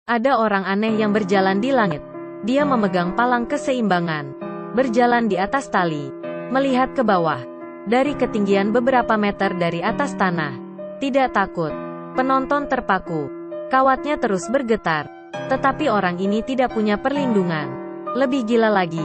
Ada orang aneh yang berjalan di langit. Dia memegang palang keseimbangan, berjalan di atas tali, melihat ke bawah, dari ketinggian beberapa meter dari atas tanah. Tidak takut. Penonton terpaku. Kawatnya terus bergetar. Tetapi orang ini tidak punya perlindungan. Lebih gila lagi,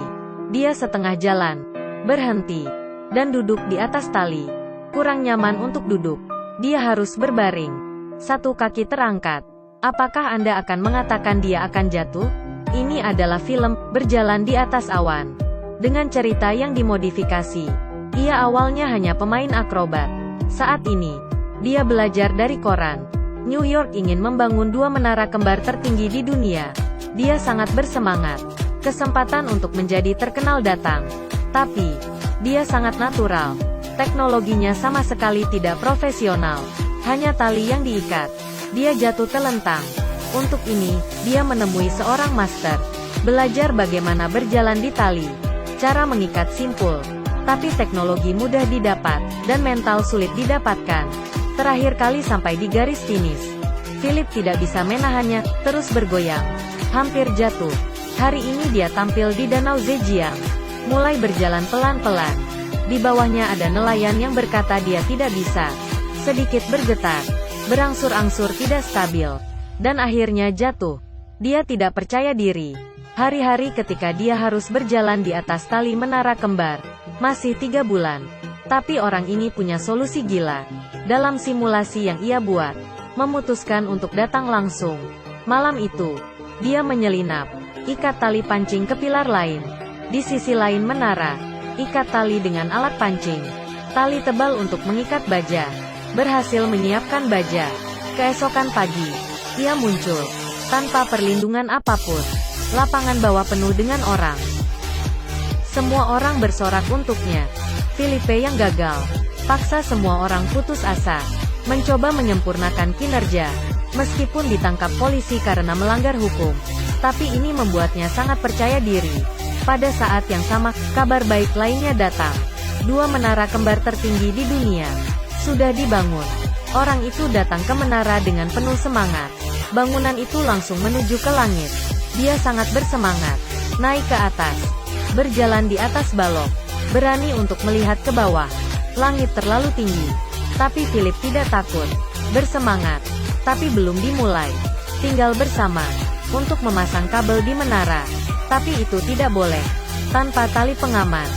dia setengah jalan, berhenti, dan duduk di atas tali. Kurang nyaman untuk duduk. Dia harus berbaring. Satu kaki terangkat. Apakah Anda akan mengatakan dia akan jatuh? Ini adalah film Berjalan di Atas Awan, dengan cerita yang dimodifikasi. Ia awalnya hanya pemain akrobat. Saat ini, dia belajar dari koran. New York ingin membangun 2 menara kembar tertinggi di dunia. Dia sangat bersemangat. Kesempatan untuk menjadi terkenal datang. Tapi, dia sangat natural. Teknologinya sama sekali tidak profesional. Hanya tali yang diikat. Dia jatuh telentang. Untuk ini, dia menemui seorang master. Belajar bagaimana berjalan di tali. Cara mengikat simpul. Tapi teknologi mudah didapat, dan mental sulit didapatkan. Terakhir kali sampai di garis finish, Philip tidak bisa menahannya, terus bergoyang. Hampir jatuh. Hari ini dia tampil di Danau Zhejiang. Mulai berjalan pelan-pelan. Di bawahnya ada nelayan yang berkata dia tidak bisa. Sedikit bergetar. Berangsur-angsur tidak stabil. Dan akhirnya jatuh. Dia tidak percaya diri. Hari-hari ketika dia harus berjalan di atas tali menara kembar. Masih 3 bulan. Tapi orang ini punya solusi gila. Dalam simulasi yang ia buat, memutuskan untuk datang langsung. Malam itu, dia menyelinap. Ikat tali pancing ke pilar lain. Di sisi lain menara, ikat tali dengan alat pancing. Tali tebal untuk mengikat baja. Berhasil menyiapkan baja. Keesokan pagi, ia muncul. Tanpa perlindungan apapun. Lapangan bawah penuh dengan orang. Semua orang bersorak untuknya. Filipe yang gagal. Paksa semua orang putus asa. Mencoba menyempurnakan kinerja. Meskipun ditangkap polisi karena melanggar hukum. Tapi ini membuatnya sangat percaya diri. Pada saat yang sama, kabar baik lainnya datang. 2 menara kembar tertinggi di dunia sudah dibangun. Orang itu datang ke menara dengan penuh semangat. Bangunan itu langsung menuju ke langit. Dia sangat bersemangat. Naik ke atas. Berjalan di atas balok. Berani untuk melihat ke bawah. Langit terlalu tinggi. Tapi Philip tidak takut. Bersemangat. Tapi belum dimulai. Tinggal bersama. Untuk memasang kabel di menara. Tapi itu tidak boleh. Tanpa tali pengaman.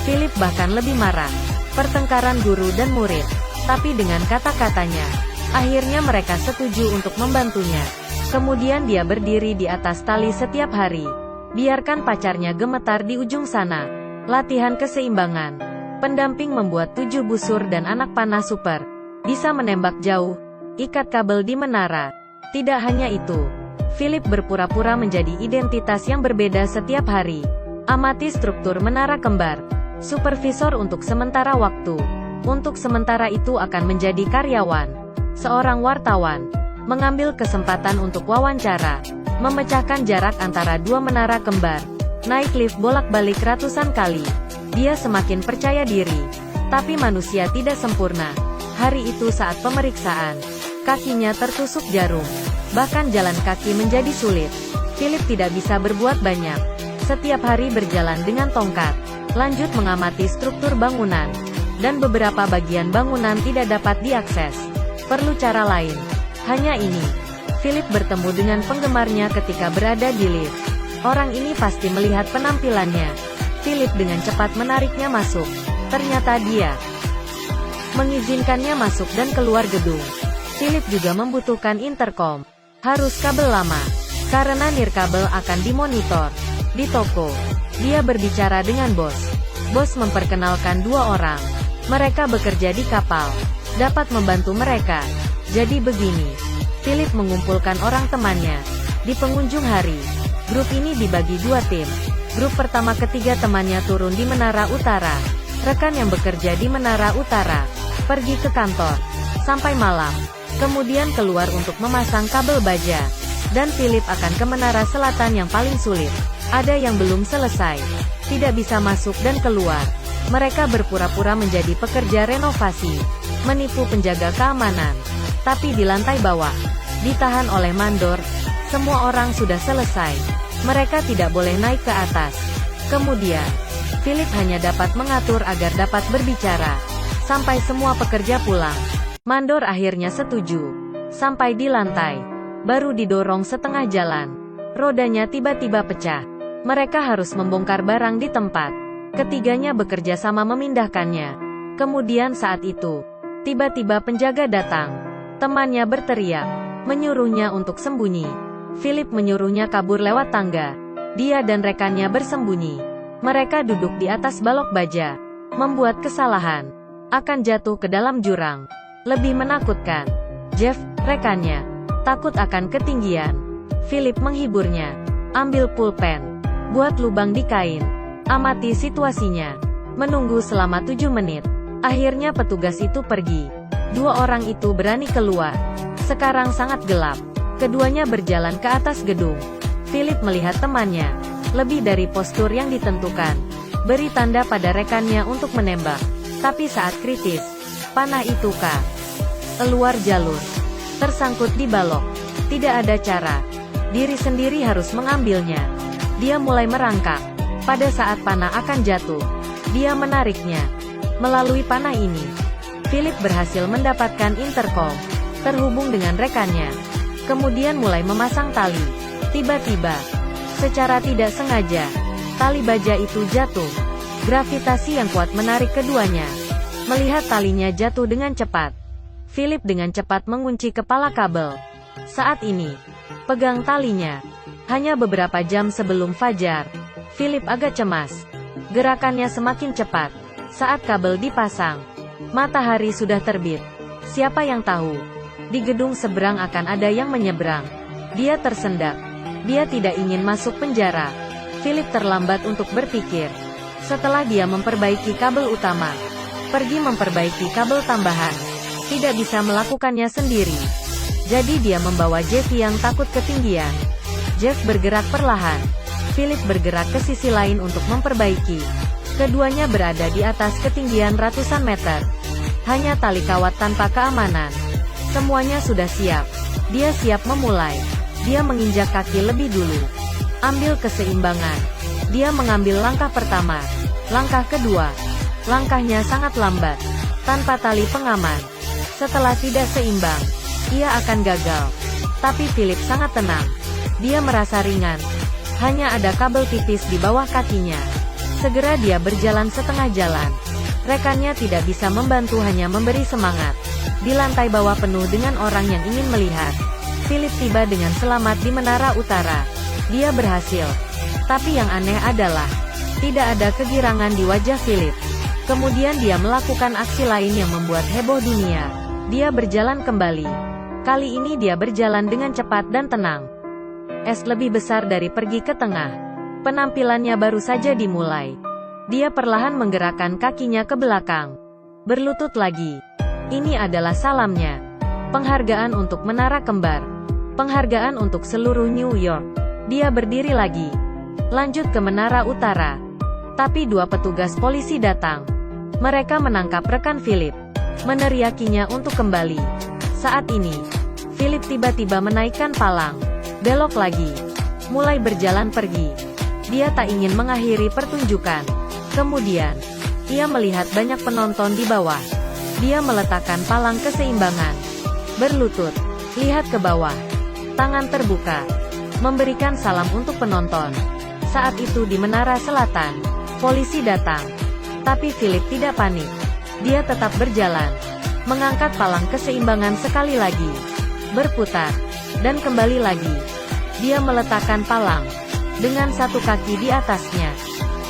Philip bahkan lebih marah. Pertengkaran guru dan murid. Tapi dengan kata-katanya, akhirnya mereka setuju untuk membantunya. Kemudian dia berdiri di atas tali setiap hari. Biarkan pacarnya gemetar di ujung sana. Latihan keseimbangan. Pendamping membuat 7 busur dan anak panah super. Bisa menembak jauh. Ikat kabel di menara. Tidak hanya itu. Philip berpura-pura menjadi identitas yang berbeda setiap hari. Amati struktur menara kembar. Supervisor untuk sementara waktu. Untuk sementara itu akan menjadi karyawan. Seorang wartawan. Mengambil kesempatan untuk wawancara. Memecahkan jarak antara 2 menara kembar. Naik lift bolak-balik ratusan kali. Dia semakin percaya diri. Tapi manusia tidak sempurna. Hari itu saat pemeriksaan. Kakinya tertusuk jarum. Bahkan jalan kaki menjadi sulit. Philip tidak bisa berbuat banyak. Setiap hari berjalan dengan tongkat. Lanjut mengamati struktur bangunan. Dan beberapa bagian bangunan tidak dapat diakses. Perlu cara lain. Hanya ini. Philip bertemu dengan penggemarnya ketika berada di lift. Orang ini pasti melihat penampilannya. Philip dengan cepat menariknya masuk. Ternyata dia mengizinkannya masuk dan keluar gedung. Philip juga membutuhkan intercom. Harus kabel lama. Karena nirkabel akan dimonitor. Di toko, dia berbicara dengan bos. Bos memperkenalkan 2 orang. Mereka bekerja di kapal. Dapat membantu mereka. Jadi begini. Philip mengumpulkan orang temannya. Di penghujung hari, grup ini dibagi 2 tim. Grup pertama ketiga temannya turun di Menara Utara. Rekan yang bekerja di Menara Utara pergi ke kantor. Sampai malam. Kemudian keluar untuk memasang kabel baja. Dan Philip akan ke Menara Selatan yang paling sulit. Ada yang belum selesai. Tidak bisa masuk dan keluar. Mereka berpura-pura menjadi pekerja renovasi. Menipu penjaga keamanan. Tapi di lantai bawah. Ditahan oleh mandor. Semua orang sudah selesai. Mereka tidak boleh naik ke atas. Kemudian, Philip hanya dapat mengatur agar dapat berbicara. Sampai semua pekerja pulang. Mandor akhirnya setuju. Sampai di lantai, baru didorong setengah jalan. Rodanya tiba-tiba pecah. Mereka harus membongkar barang di tempat. Ketiganya bekerja sama memindahkannya. Kemudian saat itu, tiba-tiba penjaga datang. Temannya berteriak, menyuruhnya untuk sembunyi. Philip menyuruhnya kabur lewat tangga. Dia dan rekannya bersembunyi. Mereka duduk di atas balok baja. Membuat kesalahan akan jatuh ke dalam jurang. Lebih menakutkan, Jeff, rekannya, takut akan ketinggian. Philip menghiburnya. Ambil pulpen. Buat lubang di kain. Amati situasinya. Menunggu selama 7 menit. Akhirnya petugas itu pergi. 2 orang itu berani keluar. Sekarang sangat gelap. Keduanya berjalan ke atas gedung. Philip melihat temannya. Lebih dari postur yang ditentukan. Beri tanda pada rekannya untuk menembak. Tapi saat kritis, panah itu keluar jalur. Tersangkut di balok. Tidak ada cara. Diri sendiri harus mengambilnya. Dia mulai merangkak. Pada saat panah akan jatuh, dia menariknya. Melalui panah ini, Philip berhasil mendapatkan intercom. Terhubung dengan rekannya. Kemudian mulai memasang tali. Tiba-tiba, secara tidak sengaja, tali baja itu jatuh. Gravitasi yang kuat menarik keduanya. Melihat talinya jatuh dengan cepat, Philip dengan cepat mengunci kepala kabel. Saat ini, pegang talinya. Hanya beberapa jam sebelum fajar, Philip agak cemas. Gerakannya semakin cepat. Saat kabel dipasang, matahari sudah terbit. Siapa yang tahu, di gedung seberang akan ada yang menyeberang. Dia tersendak. Dia tidak ingin masuk penjara. Philip terlambat untuk berpikir. Setelah dia memperbaiki kabel utama, pergi memperbaiki kabel tambahan. Tidak bisa melakukannya sendiri. Jadi dia membawa Jeff yang takut ketinggian. Jeff bergerak perlahan. Philip bergerak ke sisi lain untuk memperbaiki. Keduanya berada di atas ketinggian ratusan meter. Hanya tali kawat tanpa keamanan. Semuanya sudah siap. Dia siap memulai. Dia menginjak kaki lebih dulu. Ambil keseimbangan. Dia mengambil langkah pertama. Langkah kedua. Langkahnya sangat lambat. Tanpa tali pengaman. Setelah tidak seimbang, ia akan gagal. Tapi Philip sangat tenang. Dia merasa ringan. Hanya ada kabel tipis di bawah kakinya. Segera dia berjalan setengah jalan. Rekannya tidak bisa membantu, hanya memberi semangat. Di lantai bawah penuh dengan orang yang ingin melihat. Philip tiba dengan selamat di menara utara. Dia berhasil. Tapi yang aneh adalah, tidak ada kegirangan di wajah Philip. Kemudian dia melakukan aksi lain yang membuat heboh dunia. Dia berjalan kembali. Kali ini dia berjalan dengan cepat dan tenang. Es lebih besar dari pergi ke tengah. Penampilannya baru saja dimulai. Dia perlahan menggerakkan kakinya ke belakang. Berlutut lagi. Ini adalah salamnya. Penghargaan untuk menara kembar. Penghargaan untuk seluruh New York. Dia berdiri lagi. Lanjut ke menara utara. Tapi 2 petugas polisi datang. Mereka menangkap rekan Philip. Meneriakinya untuk kembali. Saat ini, Philip tiba-tiba menaikkan palang. Belok lagi. Mulai berjalan pergi. Dia tak ingin mengakhiri pertunjukan. Kemudian, ia melihat banyak penonton di bawah. Dia meletakkan palang keseimbangan. Berlutut. Lihat ke bawah. Tangan terbuka. Memberikan salam untuk penonton. Saat itu di menara selatan, polisi datang. Tapi Philip tidak panik. Dia tetap berjalan. Mengangkat palang keseimbangan sekali lagi. Berputar. Dan kembali lagi. Dia meletakkan palang. Dengan satu kaki di atasnya.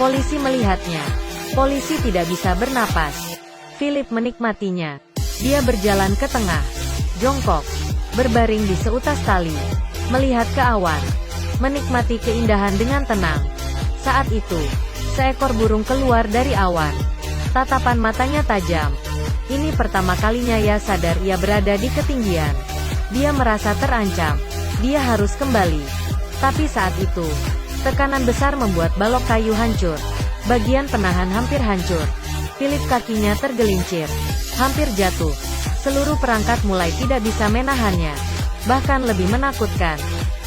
Polisi melihatnya. Polisi tidak bisa bernapas. Philip menikmatinya. Dia berjalan ke tengah. Jongkok. Berbaring di seutas tali. Melihat ke awan. Menikmati keindahan dengan tenang. Saat itu, seekor burung keluar dari awan. Tatapan matanya tajam. Ini pertama kalinya ia sadar ia berada di ketinggian. Dia merasa terancam. Dia harus kembali. Tapi saat itu, tekanan besar membuat balok kayu hancur. Bagian penahan hampir hancur. Philip kakinya tergelincir. Hampir jatuh. Seluruh perangkat mulai tidak bisa menahannya. Bahkan lebih menakutkan,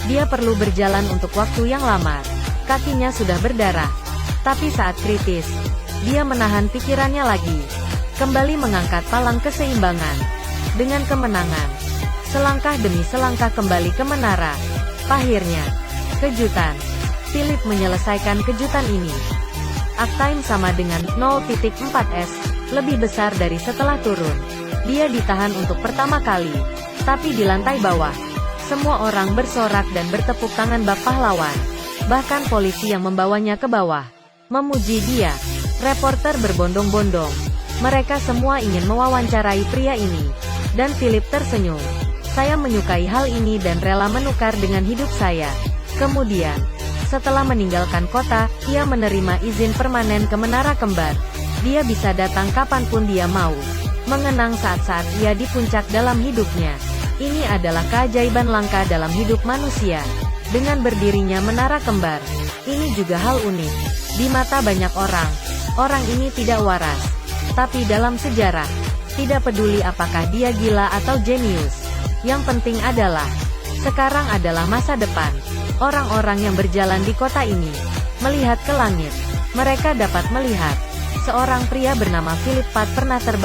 Dia perlu berjalan untuk waktu yang lama. Kakinya sudah berdarah. Tapi saat kritis, dia menahan pikirannya lagi. Kembali mengangkat palang keseimbangan. Dengan kemenangan, selangkah demi selangkah kembali ke menara. Akhirnya, kejutan. Philip menyelesaikan kejutan ini. Uptime sama dengan 0.4s, lebih besar dari setelah turun. Dia ditahan untuk pertama kali, tapi di lantai bawah. Semua orang bersorak dan bertepuk tangan bak pahlawan. Bahkan polisi yang membawanya ke bawah memuji dia. Reporter berbondong-bondong. Mereka semua ingin mewawancarai pria ini. Dan Philip tersenyum. Saya menyukai hal ini dan rela menukar dengan hidup saya. Kemudian, setelah meninggalkan kota, ia menerima izin permanen ke Menara Kembar. Dia bisa datang kapanpun dia mau. Mengenang saat-saat ia di puncak dalam hidupnya. Ini adalah keajaiban langka dalam hidup manusia. Dengan berdirinya Menara Kembar, ini juga hal unik. Di mata banyak orang, orang ini tidak waras. Tapi dalam sejarah, tidak peduli apakah dia gila atau jenius. Yang penting adalah, sekarang adalah masa depan. Orang-orang yang berjalan di kota ini, melihat ke langit. Mereka dapat melihat, seorang pria bernama Philip Plath pernah terbang